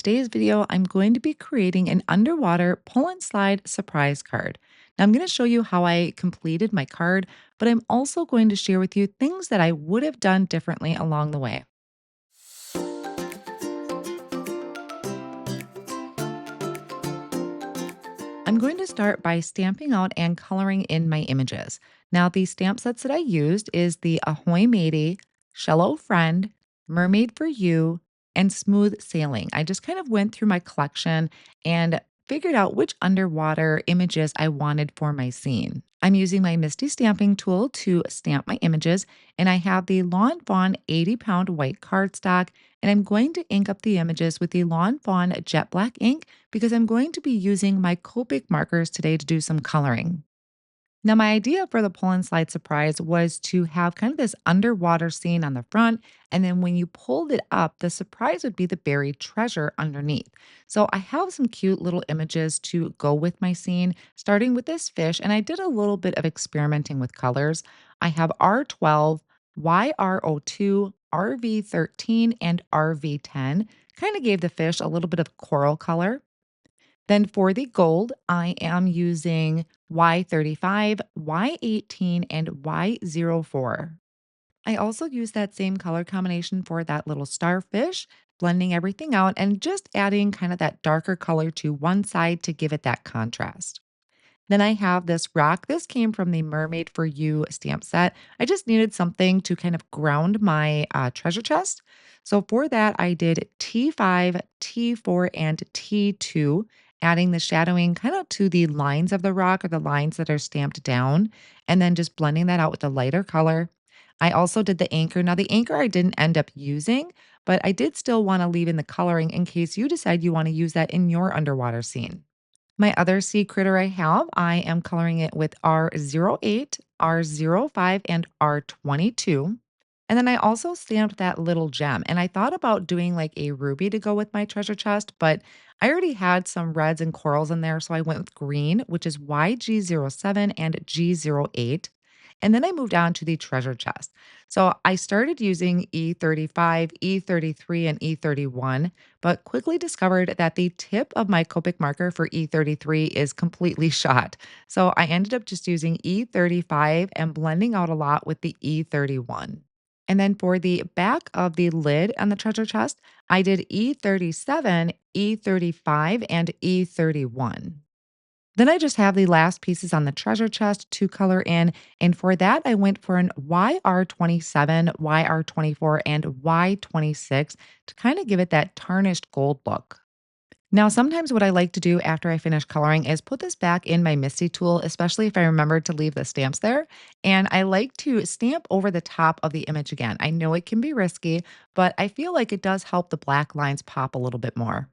today's video, I'm going to be creating an underwater pull and slide surprise card. Now, I'm going to show you how I completed my card, but I'm also going to share with you things that I would have done differently along the way. I'm going to start by stamping out and coloring in my images. Now, the stamp sets that I used is the Ahoy Matey, Shello Friend, Mermaid For You, and Smooth Sailing. I just kind of went through my collection and figured out which underwater images I wanted for my scene. I'm using my Misty stamping tool to stamp my images, and I have the Lawn Fawn 80-pound white cardstock, and I'm going to ink up the images with the Lawn Fawn jet black ink because I'm going to be using my Copic markers today to do some coloring. Now, my idea for the pull and slide surprise was to have kind of this underwater scene on the front. And then when you pulled it up, the surprise would be the buried treasure underneath. So I have some cute little images to go with my scene, starting with this fish. And I did a little bit of experimenting with colors. I have R12, YRO2, RV13, and RV10. Kind of gave the fish a little bit of coral color. Then for the gold, I am using Y35, Y18, and Y04. I also use that same color combination for that little starfish, blending everything out and just adding kind of that darker color to one side to give it that contrast. Then I have this rock. This came from the Mermaid For You stamp set. I just needed something to kind of ground my treasure chest. So for that, I did T5, T4, and T2, adding the shadowing kind of to the lines of the rock or the lines that are stamped down, and then just blending that out with a lighter color. I also did the anchor. Now, the anchor I didn't end up using, but I did still want to leave in the coloring in case you decide you want to use that in your underwater scene. My other sea critter I am coloring it with R08, R05, and R22. And then I also stamped that little gem. And I thought about doing like a ruby to go with my treasure chest, but I already had some reds and corals in there. So I went with green, which is YG07 and G08. And then I moved on to the treasure chest. So I started using E35, E33, and E31, but quickly discovered that the tip of my Copic marker for E33 is completely shot. So I ended up just using E35 and blending out a lot with the E31. And then for the back of the lid on the treasure chest, I did E37, E35, and E31. Then I just have the last pieces on the treasure chest to color in. And for that, I went for an YR27, YR24, and Y26 to kind of give it that tarnished gold look. Now, sometimes what I like to do after I finish coloring is put this back in my Misty tool, especially if I remember to leave the stamps there. And I like to stamp over the top of the image again. I know it can be risky, but I feel like it does help the black lines pop a little bit more.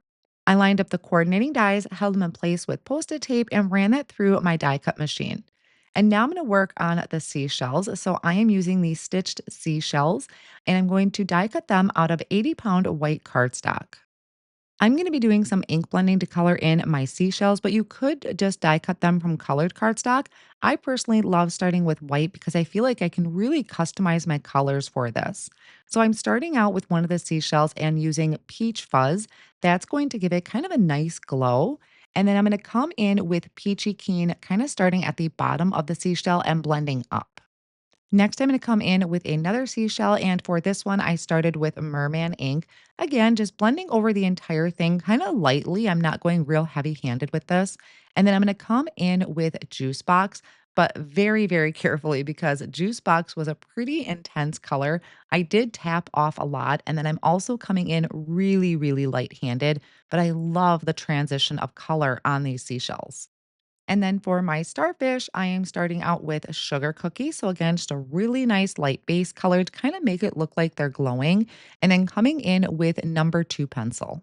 I lined up the coordinating dies, held them in place with Post-it tape, and ran that through my die cut machine. And now I'm going to work on the seashells. So I am using these stitched seashells, and I'm going to die cut them out of 80-pound white cardstock. I'm going to be doing some ink blending to color in my seashells, but you could just die cut them from colored cardstock. I personally love starting with white because I feel like I can really customize my colors for this. So I'm starting out with one of the seashells and using peach fuzz. That's going to give it kind of a nice glow. And then I'm going to come in with peachy keen, kind of starting at the bottom of the seashell and blending up. Next, I'm going to come in with another seashell. And for this one, I started with Merman ink. Again, just blending over the entire thing kind of lightly. I'm not going real heavy handed with this. And then I'm going to come in with Juice Box, but very, very carefully because Juice Box was a pretty intense color. I did tap off a lot. And then I'm also coming in really, really light handed, but I love the transition of color on these seashells. And then for my starfish, I am starting out with a sugar cookie. So again, just a really nice light base color to kind of make it look like they're glowing. And then coming in with number 2 pencil.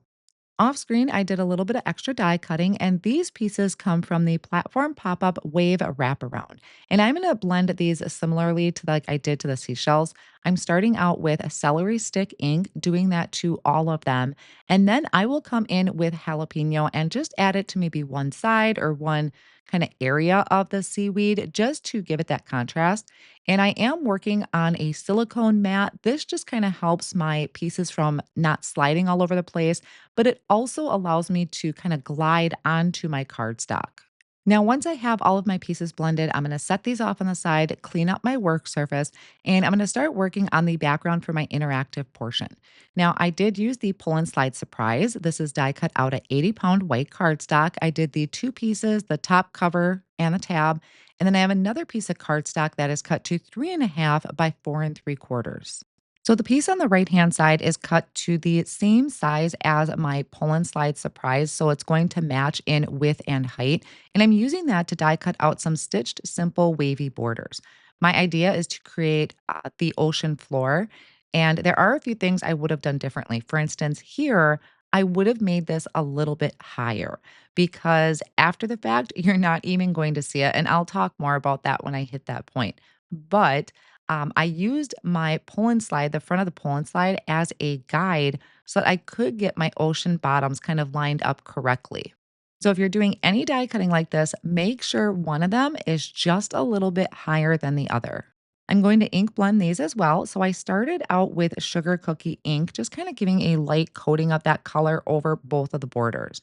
Off screen, I did a little bit of extra die cutting, and these pieces come from the platform pop-up wave wraparound. And I'm going to blend these similarly to like I did to the seashells. I'm starting out with a celery stick ink, doing that to all of them. And then I will come in with jalapeno and just add it to maybe one side or one kind of area of the seaweed just to give it that contrast. And I am working on a silicone mat. This just kind of helps my pieces from not sliding all over the place, but it also allows me to kind of glide onto my cardstock. Now, once I have all of my pieces blended, I'm going to set these off on the side, clean up my work surface, and I'm going to start working on the background for my interactive portion. Now, I did use the pull and slide surprise. This is die cut out at 80-pound white cardstock. I did the two pieces, the top cover and the tab. And then I have another piece of cardstock that is cut to 3.5 by 4 3/4. So the piece on the right hand side is cut to the same size as my pull and slide surprise. So it's going to match in width and height. And I'm using that to die cut out some stitched simple wavy borders. My idea is to create the ocean floor. And there are a few things I would have done differently. For instance, here, I would have made this a little bit higher because after the fact, you're not even going to see it. And I'll talk more about that when I hit that point. But I used my pull and slide, the front of the pull and slide, as a guide so that I could get my ocean bottoms kind of lined up correctly. So if you're doing any die cutting like this, make sure one of them is just a little bit higher than the other. I'm going to ink blend these as well. So I started out with sugar cookie ink, just kind of giving a light coating of that color over both of the borders.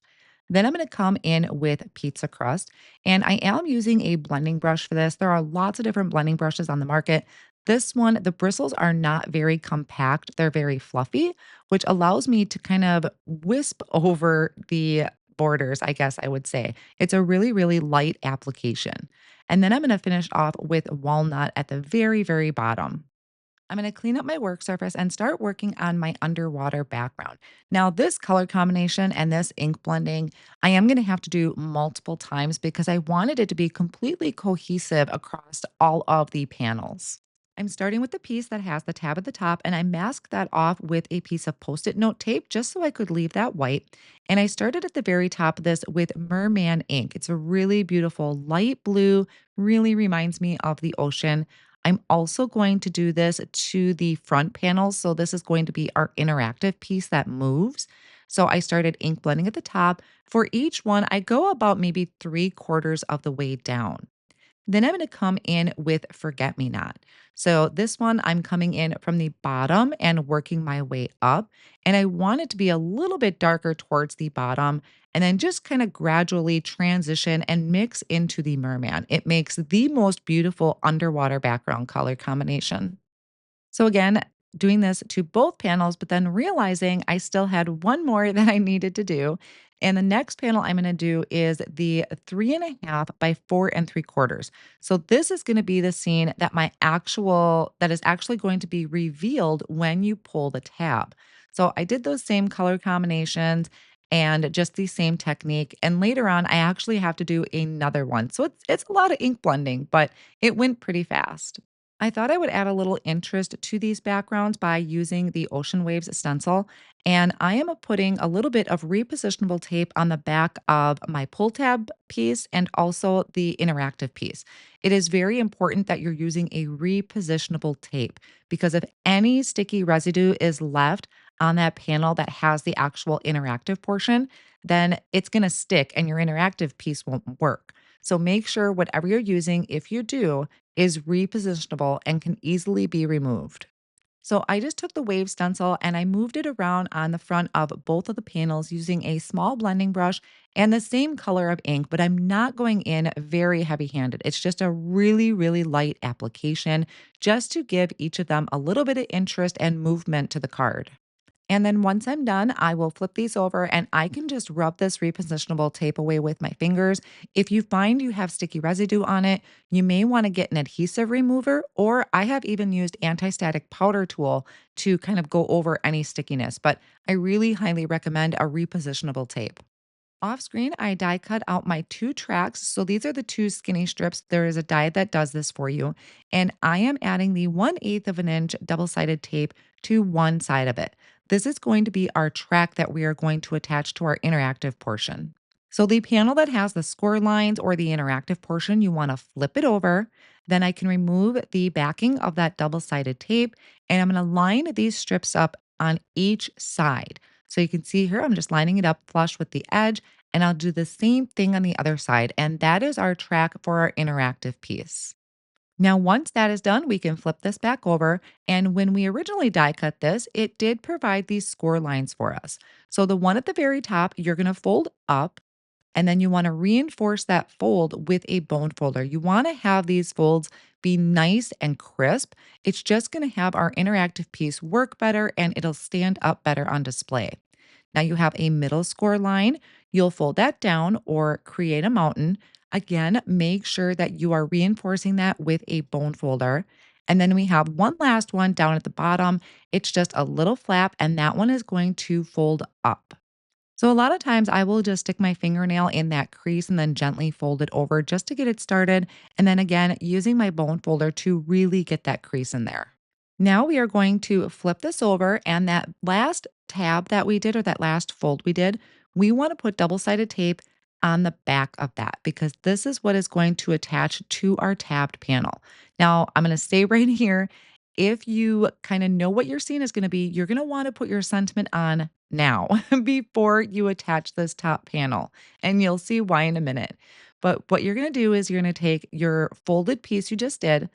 Then I'm going to come in with pizza crust, and I am using a blending brush for this. There are lots of different blending brushes on the market. This one, the bristles are not very compact, they're very fluffy, which allows me to kind of wisp over the borders, I guess I would say. It's a really, really light application. And then I'm going to finish off with walnut at the very, very bottom. I'm going to clean up my work surface and start working on my underwater background. Now, this color combination and this ink blending, I am going to have to do multiple times because I wanted it to be completely cohesive across all of the panels. I'm starting with the piece that has the tab at the top, and I masked that off with a piece of post it note tape just so I could leave that white. And I started at the very top of this with merman ink. It's a really beautiful light blue, really reminds me of the ocean. I'm also going to do this to the front panels. So this is going to be our interactive piece that moves. So I started ink blending at the top. For each one, I go about maybe 3/4 of the way down. Then I'm going to come in with Forget Me Not. So this one, I'm coming in from the bottom and working my way up. And I want it to be a little bit darker towards the bottom and then just kind of gradually transition and mix into the merman. It makes the most beautiful underwater background color combination. So again, doing this to both panels, but then realizing I still had one more that I needed to do. And the next panel I'm going to do is the 3.5 by 4 3/4. So this is going to be the scene that that is actually going to be revealed when you pull the tab. So I did those same color combinations and just the same technique. And later on, I actually have to do another one. So it's a lot of ink blending, but it went pretty fast. I thought I would add a little interest to these backgrounds by using the Ocean Waves stencil. And I am putting a little bit of repositionable tape on the back of my pull tab piece and also the interactive piece. It is very important that you're using a repositionable tape because if any sticky residue is left on that panel that has the actual interactive portion, then it's going to stick and your interactive piece won't work. So make sure whatever you're using, if you do, is repositionable and can easily be removed. So I just took the wave stencil and I moved it around on the front of both of the panels using a small blending brush and the same color of ink, but I'm not going in very heavy handed. It's just a really, really light application just to give each of them a little bit of interest and movement to the card. And then once I'm done, I will flip these over and I can just rub this repositionable tape away with my fingers. If you find you have sticky residue on it, you may want to get an adhesive remover, or I have even used anti-static powder tool to kind of go over any stickiness, but I really highly recommend a repositionable tape. Off screen, I die cut out my two tracks. So these are the two skinny strips. There is a die that does this for you. And I am adding the 1/8 of an inch double sided tape to one side of it. This is going to be our track that we are going to attach to our interactive portion. So the panel that has the score lines or the interactive portion, you want to flip it over. Then I can remove the backing of that double-sided tape and I'm going to line these strips up on each side. So you can see here, I'm just lining it up flush with the edge and I'll do the same thing on the other side. And that is our track for our interactive piece. Now, once that is done, we can flip this back over. And when we originally die cut this, it did provide these score lines for us. So the one at the very top, you're going to fold up and then you want to reinforce that fold with a bone folder. You want to have these folds be nice and crisp. It's just going to have our interactive piece work better and it'll stand up better on display. Now you have a middle score line. You'll fold that down or create a mountain. Again, make sure that you are reinforcing that with a bone folder. And then we have one last one down at the bottom. It's just a little flap, and that one is going to fold up. So a lot of times I will just stick my fingernail in that crease and then gently fold it over just to get it started. And then again, using my bone folder to really get that crease in there. Now we are going to flip this over and that last tab that we did or that last fold we did, we want to put double-sided tape on the back of that because this is what is going to attach to our tabbed panel. Now, I'm going to stay right here. If you kind of know what your scene is going to be, you're going to want to put your sentiment on now before you attach this top panel, and you'll see why in a minute. But what you're going to do is you're going to take your folded piece you just did,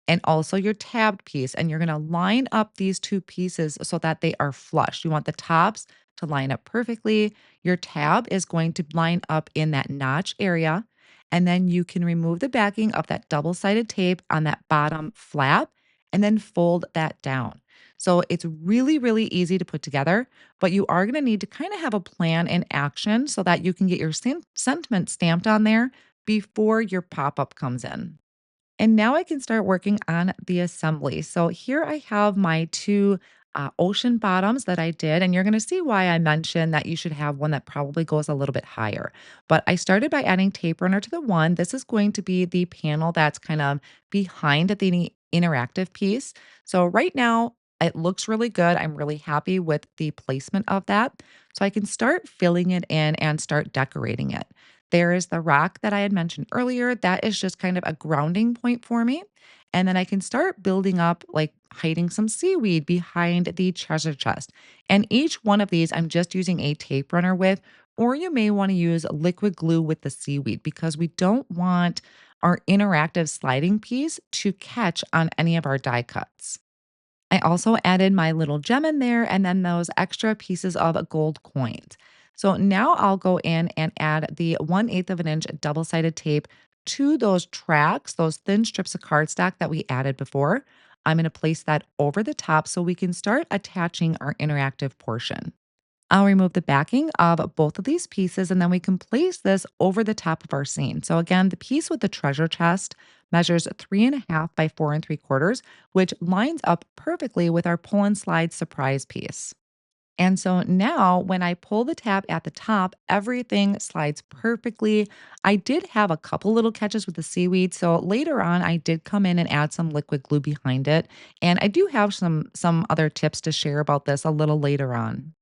and also your tabbed piece. And you're going to line up these two pieces so that they are flush. You want the tops to line up perfectly. Your tab is going to line up in that notch area. And then you can remove the backing of that double sided tape on that bottom flap and then fold that down. So it's really, really easy to put together, but you are going to need to kind of have a plan in action so that you can get your sentiment stamped on there before your pop up comes in. And now I can start working on the assembly. So here I have my two ocean bottoms that I did, and you're going to see why I mentioned that you should have one that probably goes a little bit higher. But I started by adding tape runner to the one. This is going to be the panel that's kind of behind the interactive piece. So right now, it looks really good. I'm really happy with the placement of that. So I can start filling it in and start decorating it. There is the rock that I had mentioned earlier. That is just kind of a grounding point for me. And then I can start building up, like hiding some seaweed behind the treasure chest. And each one of these, I'm just using a tape runner with, or you may want to use liquid glue with the seaweed because we don't want our interactive sliding piece to catch on any of our die cuts. I also added my little gem in there and then those extra pieces of gold coins. So now I'll go in and add the 1/8 of an inch double sided tape to those tracks, those thin strips of cardstock that we added before. I'm going to place that over the top so we can start attaching our interactive portion. I'll remove the backing of both of these pieces and then we can place this over the top of our scene. So again, the piece with the treasure chest measures 3.5 by 4 3/4, which lines up perfectly with our pull and slide surprise piece. And so now when I pull the tab at the top, everything slides perfectly. I did have a couple little catches with the seaweed. So later on, I did come in and add some liquid glue behind it. And I do have some other tips to share about this a little later on.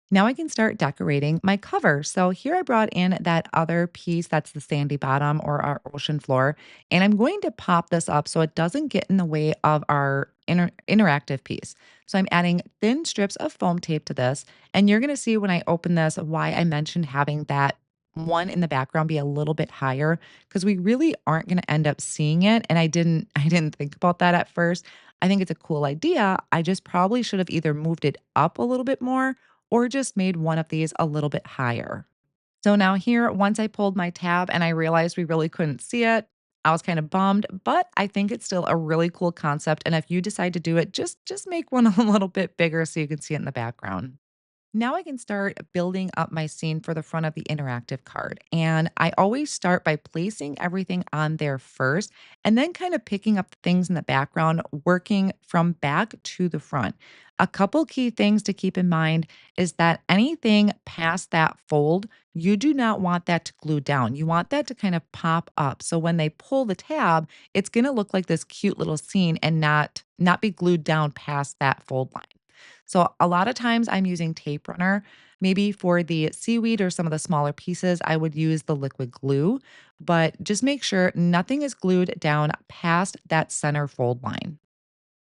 Now I can start decorating my cover. So here I brought in that other piece that's the sandy bottom or our ocean floor, and I'm going to pop this up so it doesn't get in the way of our interactive piece. So I'm adding thin strips of foam tape to this, and you're going to see when I open this why I mentioned having that one in the background be a little bit higher because we really aren't going to end up seeing it and I didn't think about that at first. I think it's a cool idea. I just probably should have either moved it up a little bit more or just made one of these a little bit higher. So now here, once I pulled my tab and I realized we really couldn't see it, I was kind of bummed, but I think it's still a really cool concept. And if you decide to do it, just make one a little bit bigger so you can see it in the background. Now I can start building up my scene for the front of the interactive card. And I always start by placing everything on there first and then kind of picking up the things in the background, working from back to the front. A couple key things to keep in mind is that anything past that fold, you do not want that to glue down. You want that to kind of pop up. So when they pull the tab, it's going to look like this cute little scene and not be glued down past that fold line. So a lot of times I'm using tape runner Maybe for the seaweed or some of the smaller pieces, I would use the liquid glue, but just make sure nothing is glued down past that center fold line.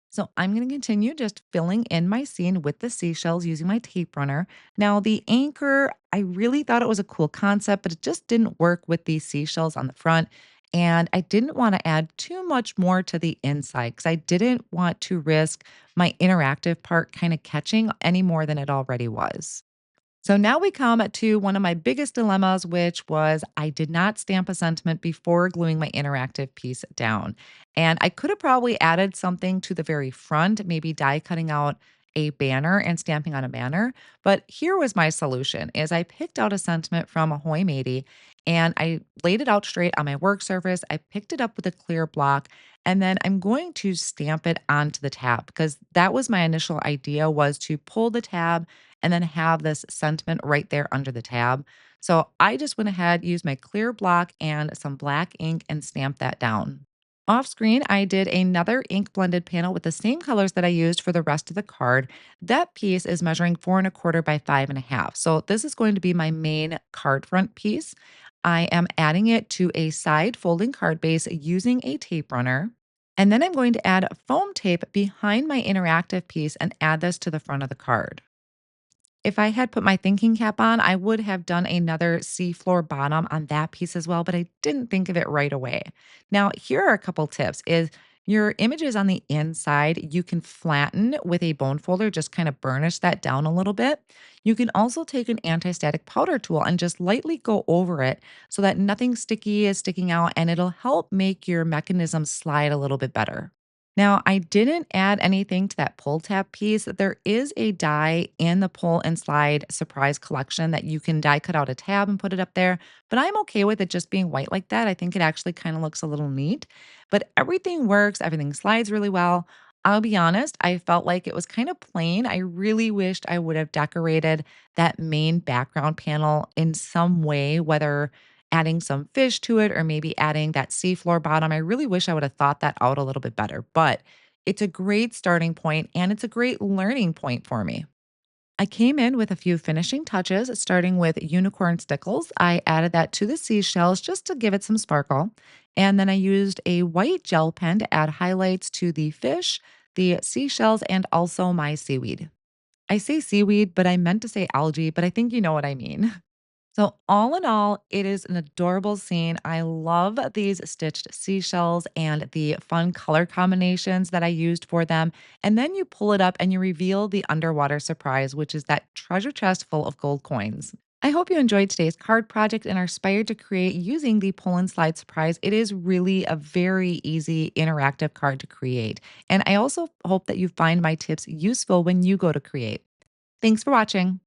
So I'm going to continue just filling in my scene with the seashells using my tape runner. Now, the anchor, I really thought it was a cool concept, but it just didn't work with the seashells on the front. And I didn't want to add too much more to the inside because I didn't want to risk my interactive part kind of catching any more than it already was. So now we come to one of my biggest dilemmas, which was I did not stamp a sentiment before gluing my interactive piece down. And I could have probably added something to the very front, maybe die cutting out a banner and stamping on a banner. But here was my solution is I picked out a sentiment from Ahoy Matey and I laid it out straight on my work surface. I picked it up with a clear block and then I'm going to stamp it onto the tab because that was my initial idea was to pull the tab and then have this sentiment right there under the tab. So I just went ahead, used my clear block and some black ink and stamped that down. Off screen, I did another ink blended panel with the same colors that I used for the rest of the card. That piece is measuring 4 1/4 by 5 1/2. So this is going to be my main card front piece. I am adding it to a side folding card base using a tape runner. And then I'm going to add foam tape behind my interactive piece and add this to the front of the card. If I had put my thinking cap on, I would have done another seafloor bottom on that piece as well, but I didn't think of it right away. Now, here are a couple tips is your images on the inside, you can flatten with a bone folder, just kind of burnish that down a little bit. You can also take an anti-static powder tool and just lightly go over it so that nothing sticky is sticking out and it'll help make your mechanism slide a little bit better. Now, I didn't add anything to that pull tab piece. There is a die in the pull and slide surprise collection that you can die cut out a tab and put it up there, but I'm okay with it just being white like that. I think it actually kind of looks a little neat, but everything works, everything slides really well. I'll be honest, I felt like it was kind of plain. I really wished I would have decorated that main background panel in some way, whether adding some fish to it or maybe adding that seafloor bottom. I really wish I would have thought that out a little bit better, but it's a great starting point and it's a great learning point for me. I came in with a few finishing touches, starting with unicorn stickles. I added that to the seashells just to give it some sparkle. And then I used a white gel pen to add highlights to the fish, the seashells, and also my seaweed. I say seaweed, but I meant to say algae, but I think you know what I mean. So, all in all, it is an adorable scene. I love these stitched seashells and the fun color combinations that I used for them. And then you pull it up and you reveal the underwater surprise, which is that treasure chest full of gold coins. I hope you enjoyed today's card project and are inspired to create using the pull and slide surprise. It is really a very easy interactive card to create. And I also hope that you find my tips useful when you go to create. Thanks for watching.